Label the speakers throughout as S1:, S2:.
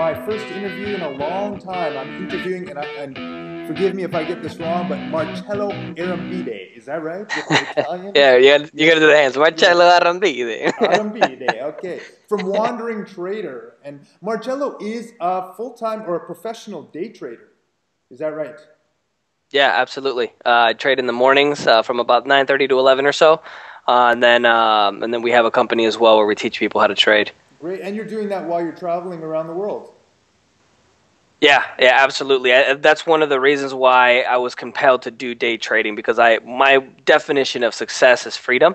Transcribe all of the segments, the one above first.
S1: my first interview in a long time. I'm interviewing, and forgive me if I get this wrong, but Marcello Arrambide. Is that right? With the Italian?
S2: Yeah, you gotta do the hands.
S1: Yes.
S2: Marcello Arrambide.
S1: Arrambide, okay. From Wandering Trader. And Marcello is a full-time or a professional day trader. Is that right?
S2: Yeah, absolutely. I trade in the mornings from about 9:30 to 11 or so, and then we have a company as well where we teach people how to trade.
S1: Great. And you're doing that while you're traveling around the world.
S2: Yeah, yeah, absolutely. That's one of the reasons why I was compelled to do day trading because my definition of success is freedom.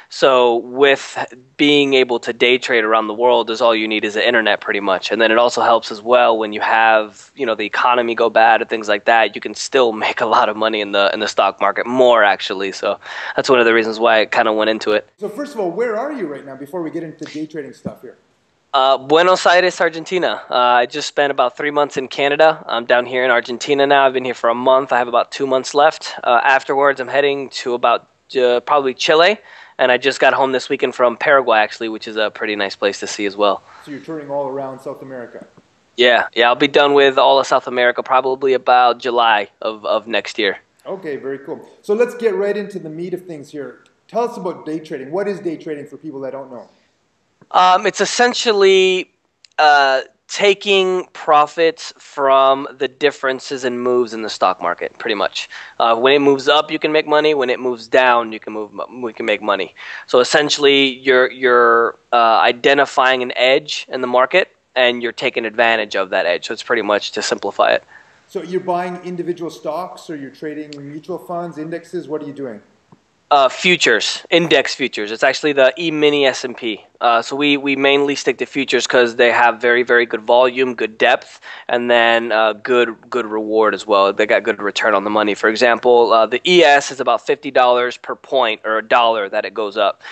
S2: So with being able to day trade around the world, is all you need is the internet pretty much. And then it also helps as well when you have, the economy go bad and things like that, you can still make a lot of money in the stock market, more actually. So that's one of the reasons why I kind of went into it.
S1: So first of all, where are you right now before we get into day trading stuff here?
S2: Buenos Aires, Argentina. I just spent about 3 months in Canada. I'm down here in Argentina now. I've been here for a month. I have about 2 months left. Afterwards, I'm heading to about probably Chile. And I just got home this weekend from Paraguay, actually, which is a pretty nice place to see as well.
S1: So you're touring all around South America?
S2: Yeah. I'll be done with all of South America probably about July of next year.
S1: Okay, very cool. So let's get right into the meat of things here. Tell us about day trading. What is day trading for people that don't know?
S2: It's essentially taking profits from the differences in moves in the stock market, pretty much. When it moves up, you can make money. When it moves down, we can make money. So essentially, you're identifying an edge in the market, and you're taking advantage of that edge. So it's pretty much to simplify it.
S1: So you're buying individual stocks, or you're trading mutual funds, indexes? What are you doing?
S2: Futures, index futures. It's actually the E-mini S&P. So we mainly stick to futures because they have very, very good volume, good depth, and then good reward as well. They got good return on the money. For example, the ES is about $50 per point or $1 that it goes up.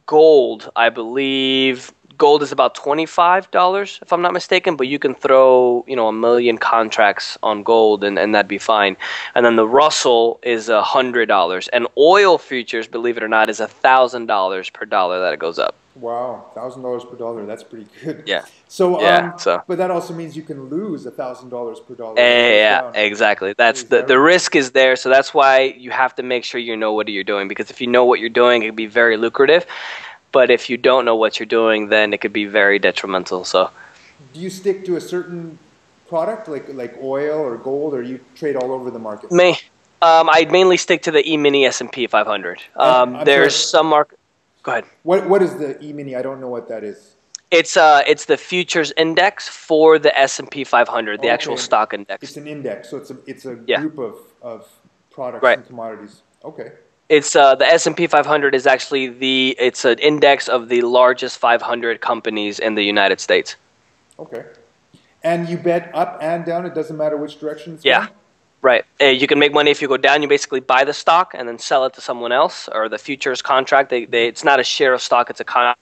S2: Gold, I believe. Gold is about $25, if I'm not mistaken, but you can throw, a million contracts on gold and that'd be fine. And then the Russell is $100. And oil futures, believe it or not, is $1,000 per dollar that it goes up.
S1: Wow, $1,000 per dollar. That's pretty good.
S2: Yeah.
S1: So,
S2: So.
S1: But that also means you can lose $1,000 per dollar.
S2: Yeah, exactly. That's the risk is there. So that's why you have to make sure you know what you're doing. Because if you know what you're doing, it can be very lucrative. But if you don't know what you're doing, then it could be very detrimental. So,
S1: do you stick to a certain product like oil or gold, or you trade all over the market?
S2: I mainly stick to the E-mini S&P 500. There's some market. Go ahead.
S1: What is the E-mini? I don't know what that is.
S2: It's the futures index for the S&P 500, the actual stock index.
S1: It's an index, so it's a group of products and commodities. Okay.
S2: It's the S&P 500 is actually it's an index of the largest 500 companies in the United States.
S1: Okay. And you bet up and down, it doesn't matter which direction it's going?
S2: Right. You can make money if you go down. You basically buy the stock and then sell it to someone else, or the futures contract. It's not a share of stock, it's a contract.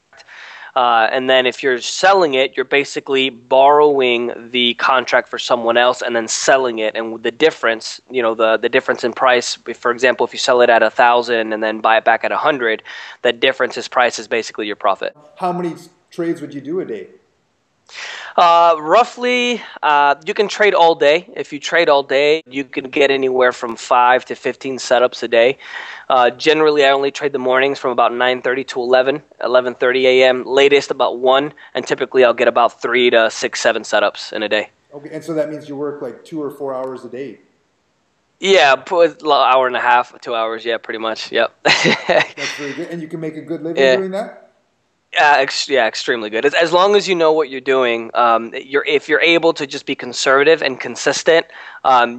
S2: And then if you're selling it, you're basically borrowing the contract for someone else and then selling it. And the difference, the difference in price, for example, if you sell it at 1,000 and then buy it back at 100, the difference in price is basically your profit.
S1: How many trades would you do a day?
S2: Roughly, you can trade all day. If you trade all day, you can get anywhere from 5 to 15 setups a day. Generally, I only trade the mornings from about 9:30 to 11:30 a.m., latest about 1, and typically I'll get about 3 to 6, 7 setups in a day.
S1: Okay, and so that means you work like 2 or 4 hours a day?
S2: Yeah, put an hour and a half, 2 hours, yeah, pretty much, yep.
S1: That's very good. And you can make a good living doing that?
S2: Yeah, extremely good. As long as you know what you're doing, if you're able to just be conservative and consistent,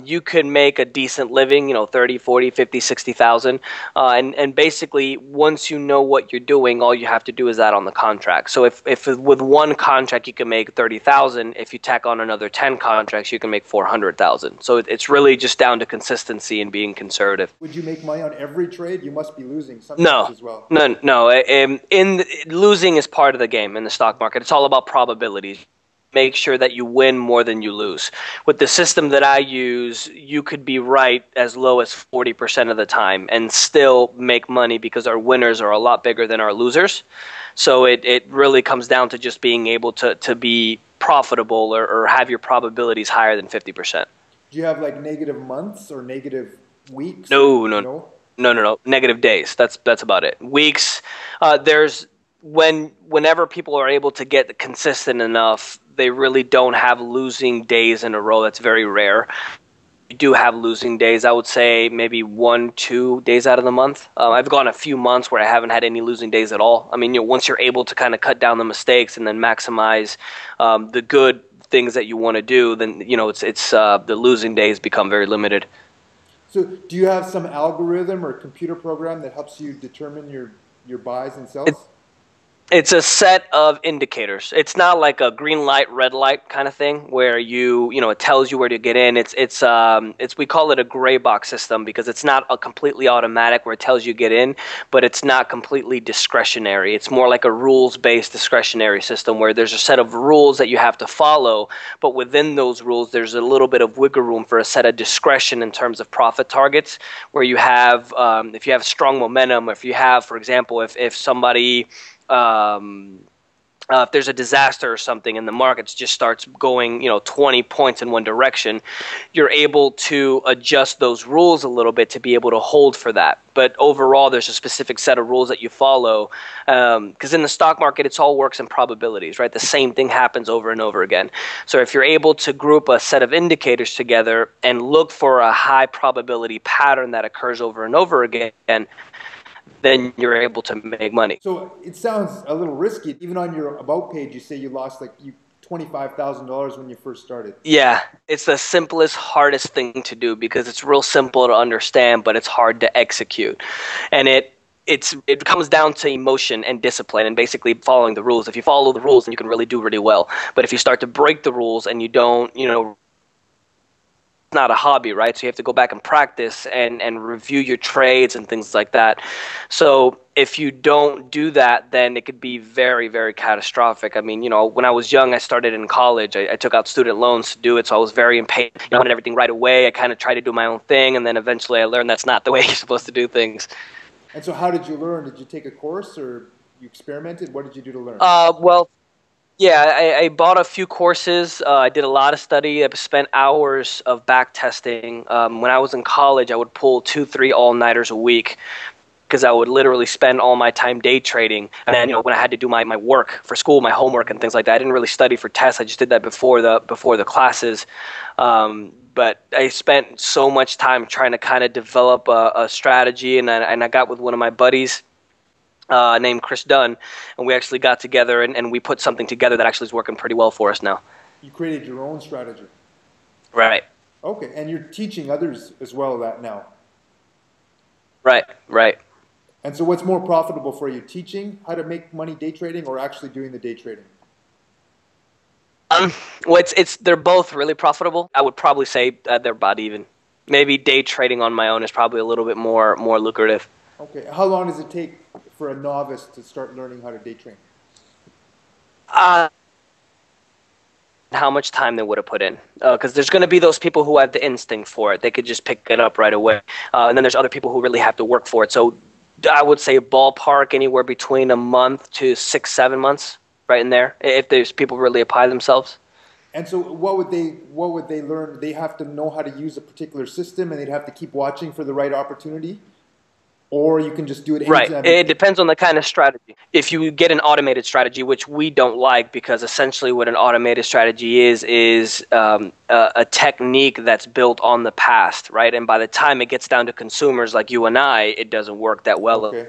S2: you could make a decent living, 30, 40, 50, 60,000. And basically, once you know what you're doing, all you have to do is that on the contract. So if with one contract you can make 30,000, if you tack on another 10 contracts, you can make 400,000. So it's really just down to consistency and being conservative.
S1: Would you make money on every trade? You must be losing sometimes as well.
S2: No. Losing is part of the game in the stock market. It's all about probabilities. Make sure that you win more than you lose. With the system that I use, you could be right as low as 40% of the time and still make money because our winners are a lot bigger than our losers. So it really comes down to just being able to be profitable or have your probabilities higher than 50%.
S1: Do you have like negative months or negative weeks?
S2: No,
S1: Or,
S2: no,
S1: no?
S2: no. Negative days. That's about it. Weeks. There's whenever people are able to get consistent enough, they really don't have losing days in a row. That's very rare. You do have losing days. I would say maybe 1-2 days out of the month. I've gone a few months where I haven't had any losing days at all. I mean, once you're able to kind of cut down the mistakes and then maximize the good things that you want to do, then it's the losing days become very limited.
S1: So do you have some algorithm or computer program that helps you determine your buys and sells?
S2: It's a set of indicators. It's not like a green light, red light kind of thing where it tells you where to get in. It's we call it a gray box system because it's not a completely automatic where it tells you get in, but it's not completely discretionary. It's more like a rules-based discretionary system where there's a set of rules that you have to follow, but within those rules there's a little bit of wiggle room for a set of discretion in terms of profit targets where you have if you have strong momentum, if you have, for example, if somebody if there's a disaster or something and the markets just starts going 20 points in one direction, you're able to adjust those rules a little bit to be able to hold for that. But overall, there's a specific set of rules that you follow because in the stock market, it's all works and probabilities, right? The same thing happens over and over again. So if you're able to group a set of indicators together and look for a high probability pattern that occurs over and over again, then you're able to make money.
S1: So it sounds a little risky. Even on your about page, you say you lost like $25,000 when you first started.
S2: Yeah, it's the simplest, hardest thing to do because it's real simple to understand, but it's hard to execute. And it comes down to emotion and discipline and basically following the rules. If you follow the rules, then you can really do really well. But if you start to break the rules and you don't, not a hobby, right? So you have to go back and practice and review your trades and things like that. So if you don't do that, then it could be very, very catastrophic. I mean, when I was young, I started in college. I took out student loans to do it, so I was very impatient. I wanted everything right away. I kind of tried to do my own thing, and then eventually I learned that's not the way you're supposed to do things.
S1: And so how did you learn? Did you take a course or you experimented? What did you do to learn?
S2: Well, yeah, I bought a few courses. I did a lot of study. I spent hours of back testing. When I was in college, I would pull 2-3 all-nighters a week because I would literally spend all my time day trading. And then, when I had to do my work for school, my homework and things like that, I didn't really study for tests. I just did that before the classes. But I spent so much time trying to kind of develop a strategy, and I got with one of my buddies named Chris Dunn, and we actually got together and we put something together that actually is working pretty well for us now.
S1: You created your own strategy.
S2: Right.
S1: Okay, and you're teaching others as well that now.
S2: Right.
S1: And so what's more profitable for you, teaching how to make money day trading or actually doing the day trading?
S2: Well, they're both really profitable. I would probably say they're about even. Maybe day trading on my own is probably a little bit more lucrative.
S1: Okay, how long does it take for a novice to start learning how to day trade?
S2: How much time they would have put in. Because there's going to be those people who have the instinct for it. They could just pick it up right away. And then there's other people who really have to work for it. So I would say ballpark anywhere between a month to 6-7 months, right in there, if there's people really apply themselves.
S1: And so what would they learn? They have to know how to use a particular system and they'd have to keep watching for the right opportunity? Or you can just do it anytime.
S2: Right. It depends on the kind of strategy. If you get an automated strategy, which we don't like because essentially what an automated strategy is a technique that's built on the past, right? And by the time it gets down to consumers like you and I, it doesn't work that well.
S1: Okay.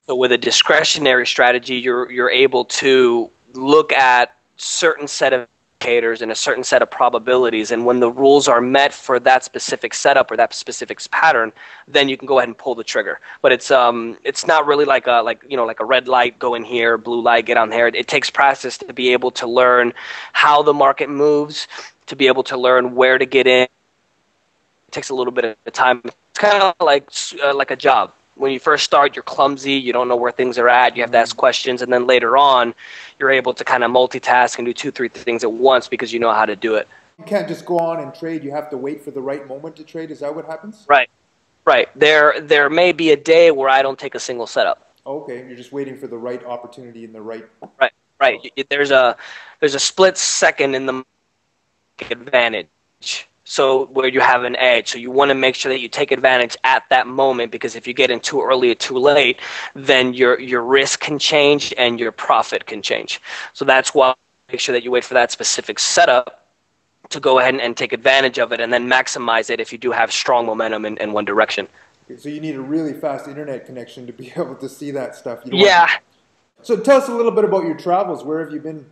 S2: So with a discretionary strategy, you're able to look at certain set of indicators and a certain set of probabilities, and when the rules are met for that specific setup or that specific pattern, then you can go ahead and pull the trigger. But it's not really like a red light, go in here, blue light, get on there. It takes practice to be able to learn how the market moves, to be able to learn where to get in. It takes a little bit of time. It's kind of like a job. When you first start, you're clumsy, you don't know where things are at, you have to ask questions, and then later on, you're able to kind of multitask and do 2-3 things at once because you know how to do it.
S1: You can't just go on and trade, you have to wait for the right moment to trade, is that what happens?
S2: Right. There may be a day where I don't take a single setup.
S1: Okay, you're just waiting for the right opportunity and the right...
S2: Right. There's there's a split second in the advantage. So where you have an edge. So you want to make sure that you take advantage at that moment, because if you get in too early or too late, then your risk can change and your profit can change. So that's why make sure that you wait for that specific setup to go ahead and take advantage of it, and then maximize it if you do have strong momentum in one direction.
S1: So you need a really fast internet connection to be able to see that stuff.
S2: Yeah.
S1: So tell us a little bit about your travels. Where have you been?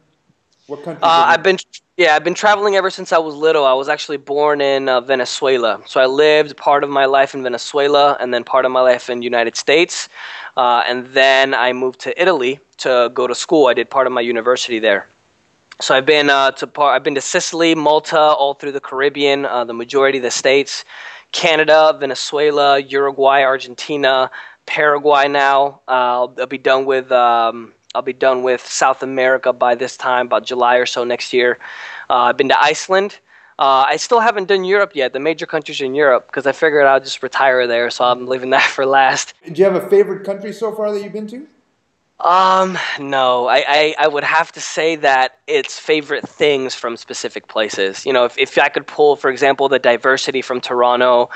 S1: What countries? I've
S2: been traveling ever since I was little. I was actually born in Venezuela. So I lived part of my life in Venezuela and then part of my life in the United States. And then I moved to Italy to go to school. I did part of my university there. So I've been to Sicily, Malta, all through the Caribbean, the majority of the states, Canada, Venezuela, Uruguay, Argentina, Paraguay now. I'll be done with South America by this time, about July or so next year. I've been to Iceland. I still haven't done Europe yet, the major countries in Europe, because I figured I'll just retire there, so I'm leaving that for last.
S1: Do you have a favorite country so far that you've been to?
S2: No, I would have to say that it's favorite things from specific places. You know, if I could pull, for example, the diversity from Toronto,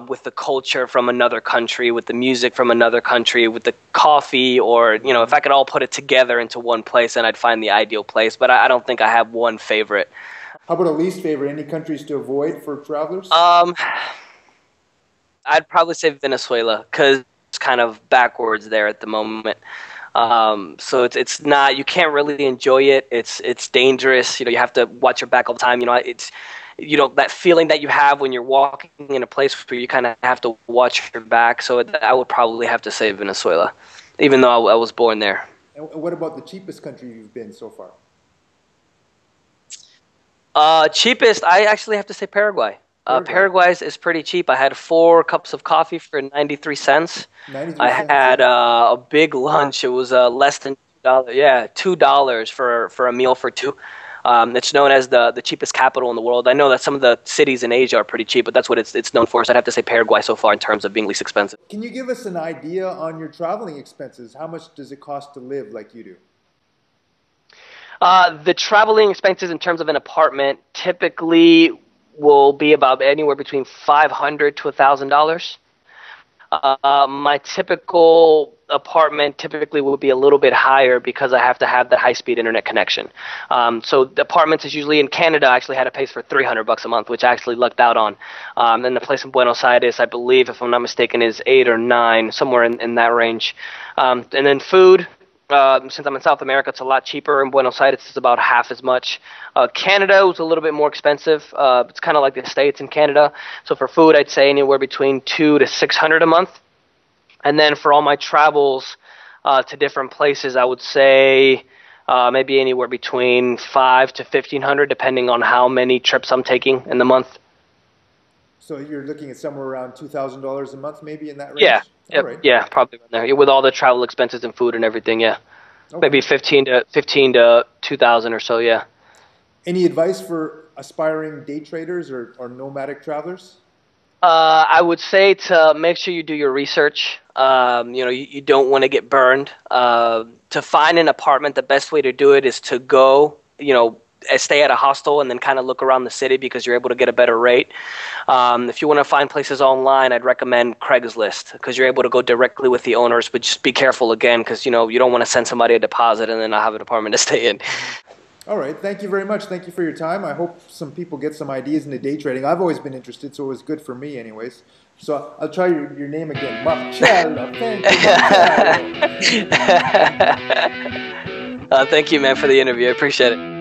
S2: with the culture from another country, with the music from another country, with the coffee, or, you know, if I could all put it together into one place, then I'd find the ideal place. But I don't think I have one favorite.
S1: How about a least favorite? Any countries to avoid for travelers?
S2: I'd probably say Venezuela, because it's kind of backwards there at the moment. So it's not, you can't really enjoy it. It's dangerous. You know, you have to watch your back all the time. You know, that feeling that you have when you're walking in a place where you kind of have to watch your back. So I would probably have to say Venezuela, even though I was born there.
S1: And what about the cheapest country you've been so far?
S2: Cheapest, I actually have to say Paraguay. Paraguay is pretty cheap. I had 4 cups of coffee for 93 cents. I had a big lunch. It was less than $2. Yeah, $2 for a meal for 2. It's known as the cheapest capital in the world. I know that some of the cities in Asia are pretty cheap, but that's what it's known for. So I'd have to say Paraguay so far in terms of being least expensive.
S1: Can you give us an idea on your traveling expenses? How much does it cost to live like you do?
S2: The traveling expenses in terms of an apartment typically will be about anywhere between $500 to $1,000. My typical apartment typically will be a little bit higher because I have to have the high-speed internet connection. So the apartments is usually in Canada. I actually had a place for $300 a month, which I actually lucked out on. Then the place in Buenos Aires, I believe, if I'm not mistaken, is 8 or 9, somewhere in that range. And then food. Since I'm in South America, it's a lot cheaper. In Buenos Aires, it's about half as much. Canada was a little bit more expensive. It's kind of like the States in Canada. So for food, I'd say anywhere between $200 to $600 a month. And then for all my travels to different places, I would say maybe anywhere between $500 to $1,500, depending on how many trips I'm taking in the month.
S1: So you're looking at somewhere around $2,000 a month, maybe in that range?
S2: Yeah, yep.
S1: Right.
S2: Yeah, probably around there. With all the travel expenses and food and everything, yeah. Okay. Maybe 15 to 2,000 or so, yeah.
S1: Any advice for aspiring day traders or nomadic travelers?
S2: I would say to make sure you do your research. You don't want to get burned. To find an apartment, the best way to do it is to go, stay at a hostel and then kind of look around the city because you're able to get a better rate. If you want to find places online, I'd recommend Craigslist because you're able to go directly with the owners, but just be careful again because, you don't want to send somebody a deposit and then not have an apartment to stay in.
S1: All right. Thank you very much. Thank you for your time. I hope some people get some ideas into day trading. I've always been interested, so it was good for me anyways. So I'll try your name again. Marcello. Thank you, Marcello.
S2: Thank you, man, for the interview. I appreciate it.